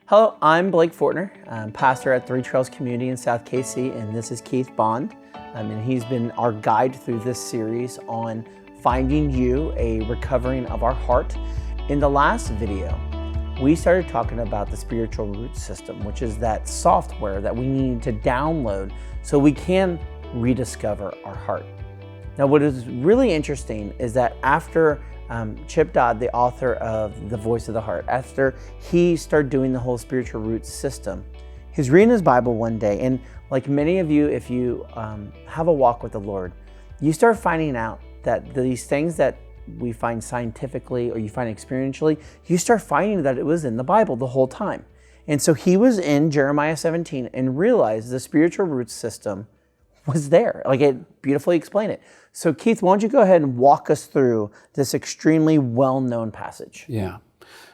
Hello, I'm Blake Fortner. I'm pastor at Three Trails Community in South KC, and this is Keith Bond. And he's been our guide through this series on finding you, a recovering of our heart. In the last video, we started talking about the spiritual root system, which is that software that we need to download so we can rediscover our heart. Now, what is really interesting is that after Chip Dodd, the author of The Voice of the Heart, after he started doing the whole spiritual root system, he's reading his Bible one day, and like many of you, if you have a walk with the Lord, you start finding out that these things that we find scientifically or you find experientially, you start finding that it was in the Bible the whole time. And so he was in Jeremiah 17 and realized the spiritual root system was there. Like, it beautifully explained it. So Keith, why don't you go ahead and walk us through this extremely well-known passage? Yeah.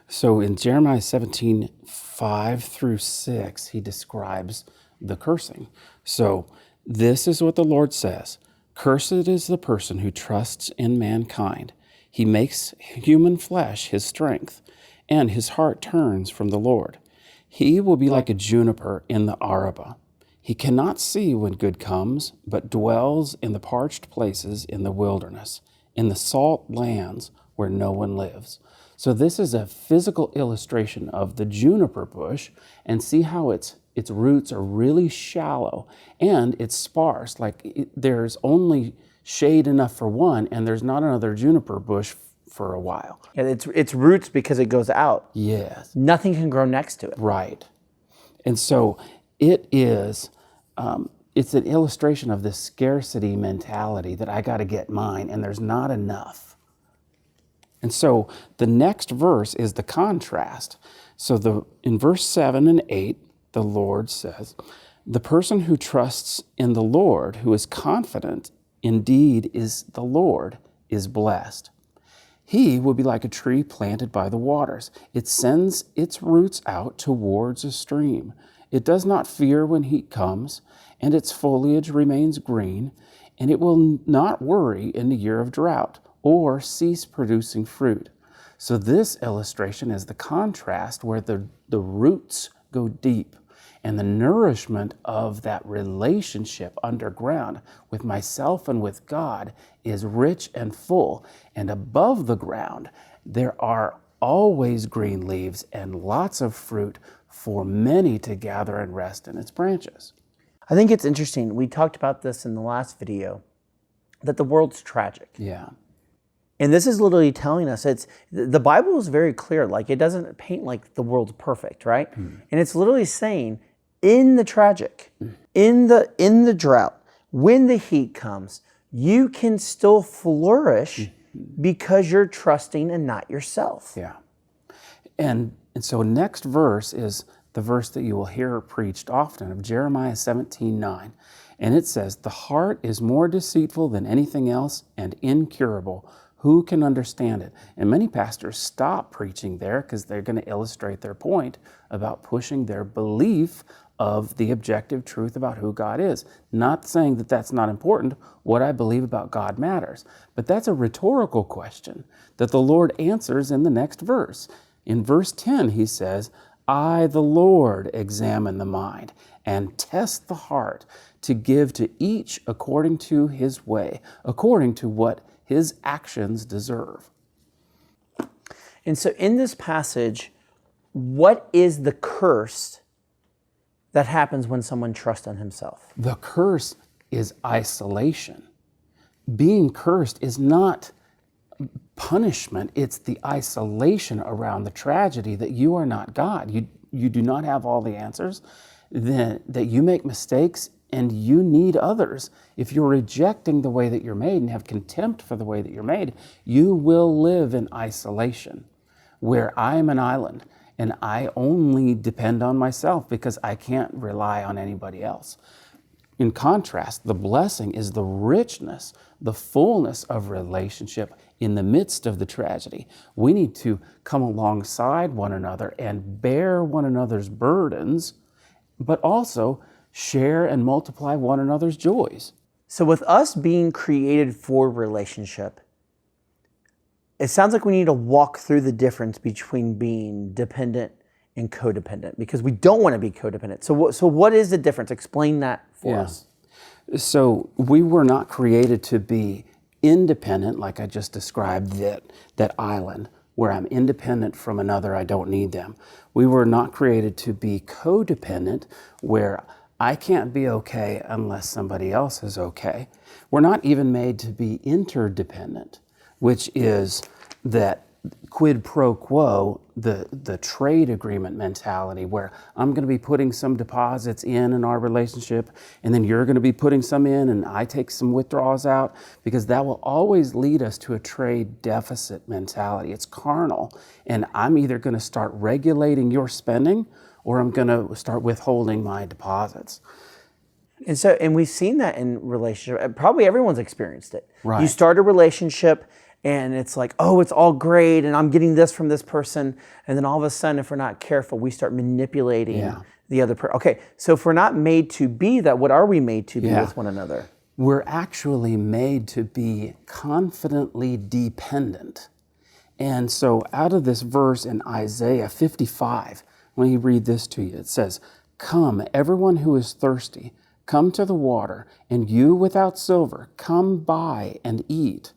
So in Jeremiah 17, 5 through 6, he describes the cursing. So this is what the Lord says: "Cursed is the person who trusts in mankind. He makes human flesh his strength, and his heart turns from the Lord. He will be like a juniper in the Arabah. He cannot see when good comes, but dwells in the parched places in the wilderness, in the salt lands where no one lives." So this is a physical illustration of the juniper bush, and see how its roots are really shallow and it's sparse. There's only shade enough for one, and there's not another juniper bush for a while. Yeah, it's roots because it goes out. Yes. Nothing can grow next to it. Right. And so it is, it's an illustration of this scarcity mentality that I got to get mine, and there's not enough. And so the next verse is the contrast. So in verse 7 and 8, the Lord says, "The person who trusts in the Lord, who is confident indeed is the Lord, is blessed. He will be like a tree planted by the waters. It sends its roots out towards a stream. It does not fear when heat comes, and its foliage remains green, and it will not worry in the year of drought or cease producing fruit." So this illustration is the contrast where the roots go deep, and the nourishment of that relationship underground with myself and with God is rich and full. And above the ground, there are always green leaves and lots of fruit for many to gather and rest in its branches. I think it's interesting. We talked about this in the last video, that the world's tragic. Yeah. And this is literally telling us, the Bible is very clear. Like, it doesn't paint like the world's perfect, right? And it's literally saying, in the tragic, in the drought, when the heat comes, you can still flourish because you're trusting and not yourself. Yeah. And so next verse is the verse that you will hear preached often, of Jeremiah 17:9. And it says, "The heart is more deceitful than anything else and incurable. Who can understand it?" And many pastors stop preaching there because they're going to illustrate their point about pushing their belief of the objective truth about who God is. Not saying that that's not important. What I believe about God matters. But that's a rhetorical question that the Lord answers in the next verse. In verse 10, he says, "I, the Lord, examine the mind and test the heart to give to each according to his way, according to what his actions deserve." And so in this passage, what is the curse that happens when someone trusts in himself? The curse is isolation. Being cursed is not punishment, it's the isolation around the tragedy that you are not God. You do not have all the answers, that you make mistakes, and you need others. If you're rejecting the way that you're made and have contempt for the way that you're made, you will live in isolation, where I am an island and I only depend on myself because I can't rely on anybody else. In contrast, the blessing is the richness, the fullness of relationship in the midst of the tragedy. We need to come alongside one another and bear one another's burdens, but also share and multiply one another's joys. So with us being created for relationship, it sounds like we need to walk through the difference between being dependent and codependent? Because we don't want to be codependent. So what is the difference? Explain that for us. So we were not created to be independent, like I just described, that island where I'm independent from another, I don't need them. We were not created to be codependent, where I can't be okay unless somebody else is okay. We're not even made to be interdependent, which is that quid pro quo, the trade agreement mentality, where I'm going to be putting some deposits in our relationship, and then you're going to be putting some in, and I take some withdrawals out, because that will always lead us to a trade deficit mentality. It's carnal, and I'm either going to start regulating your spending, or I'm going to start withholding my deposits. And we've seen that in relationship. Probably everyone's experienced it. Right. You start a relationship and it's like, oh, it's all great and I'm getting this from this person. And then all of a sudden, if we're not careful, we start manipulating the other person. Okay, so if we're not made to be that, what are we made to be with one another? We're actually made to be confidently dependent. And so out of this verse in Isaiah 55, let me read this to you. It says, "Come, everyone who is thirsty, come to the water, and you without silver, come buy and eat.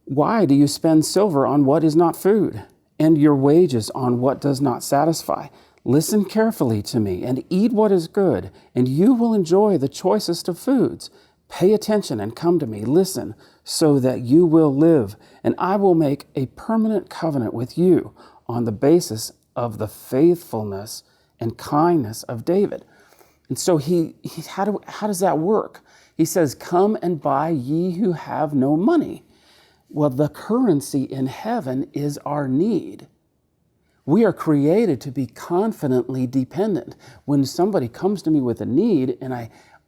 Why do you spend silver on what is not food, and your wages on what does not satisfy? Listen carefully to me, and eat what is good, and you will enjoy the choicest of foods. Pay attention and come to me. Listen, so that you will live, and I will make a permanent covenant with you on the basis of the faithfulness and kindness of David." And so how does that work? He says, "Come and buy, ye who have no money." Well, the currency in heaven is our need. We are created to be confidently dependent. When somebody comes to me with a need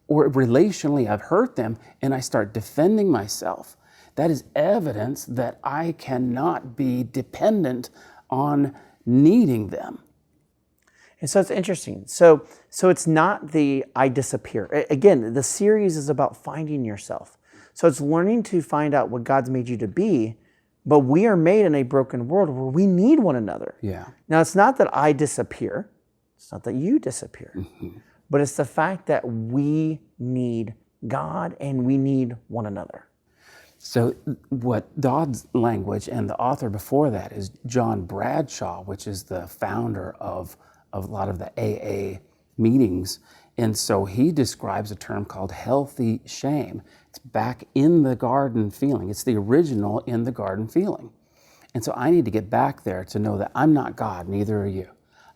or relationally I've hurt them and I start defending myself, that is evidence that I cannot be dependent on needing them. And so it's interesting. So it's not the I disappear. Again, the series is about finding yourself. So it's learning to find out what God's made you to be, but we are made in a broken world where we need one another. Yeah. Now, it's not that I disappear. It's not that you disappear. Mm-hmm. But it's the fact that we need God and we need one another. So what Dodd's language, and the author before that is John Bradshaw, which is the founder of a lot of the AA meetings. And so he describes a term called healthy shame. It's back in the garden feeling. It's the original in the garden feeling. And so I need to get back there to know that I'm not God, neither are you.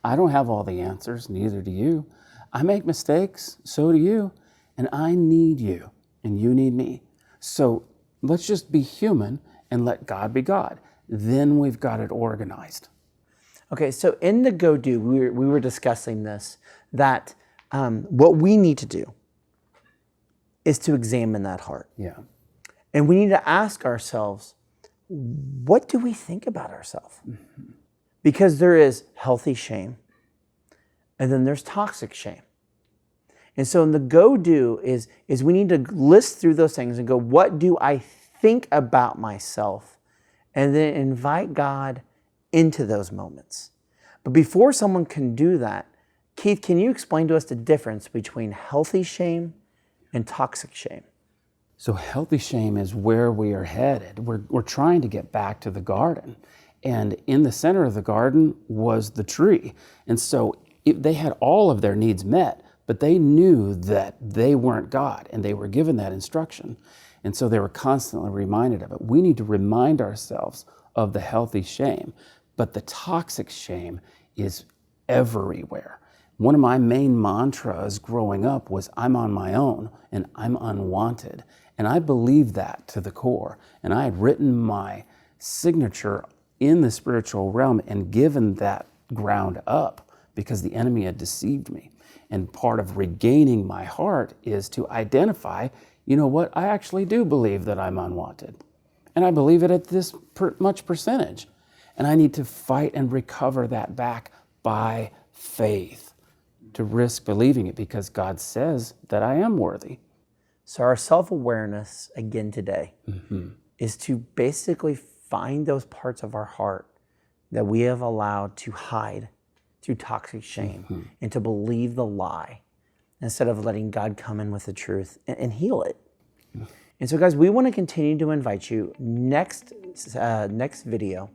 I don't have all the answers, neither do you. I make mistakes, so do you. And I need you, and you need me. So let's just be human and let God be God. Then we've got it organized. Okay, so in the go-do, we were discussing this, that what we need to do is to examine that heart. Yeah. And we need to ask ourselves, what do we think about ourselves? Mm-hmm. Because there is healthy shame, and then there's toxic shame. And so in the go-do is we need to list through those things and go, what do I think about myself? And then invite God into those moments. But before someone can do that, Keith, can you explain to us the difference between healthy shame and toxic shame? So healthy shame is where we are headed. We're trying to get back to the garden. And in the center of the garden was the tree. And so they had all of their needs met, but they knew that they weren't God, and they were given that instruction. And so they were constantly reminded of it. We need to remind ourselves of the healthy shame, but the toxic shame is everywhere. One of my main mantras growing up was, I'm on my own and I'm unwanted. And I believed that to the core. And I had written my signature in the spiritual realm and given that ground up because the enemy had deceived me. And part of regaining my heart is to identify, you know what, I actually do believe that I'm unwanted. And I believe it at this much percentage. And I need to fight and recover that back by faith, to risk believing it because God says that I am worthy. So our self-awareness, again today, Mm-hmm. is to basically find those parts of our heart that we have allowed to hide through toxic shame and to believe the lie instead of letting God come in with the truth and heal it. And so, guys, we want to continue to invite you. Next video,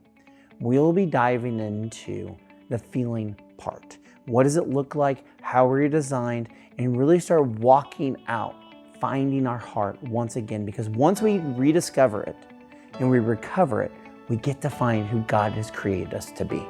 we'll be diving into the feeling part. What does it look like? How are you designed? And really start walking out, finding our heart once again. Because once we rediscover it and we recover it, we get to find who God has created us to be.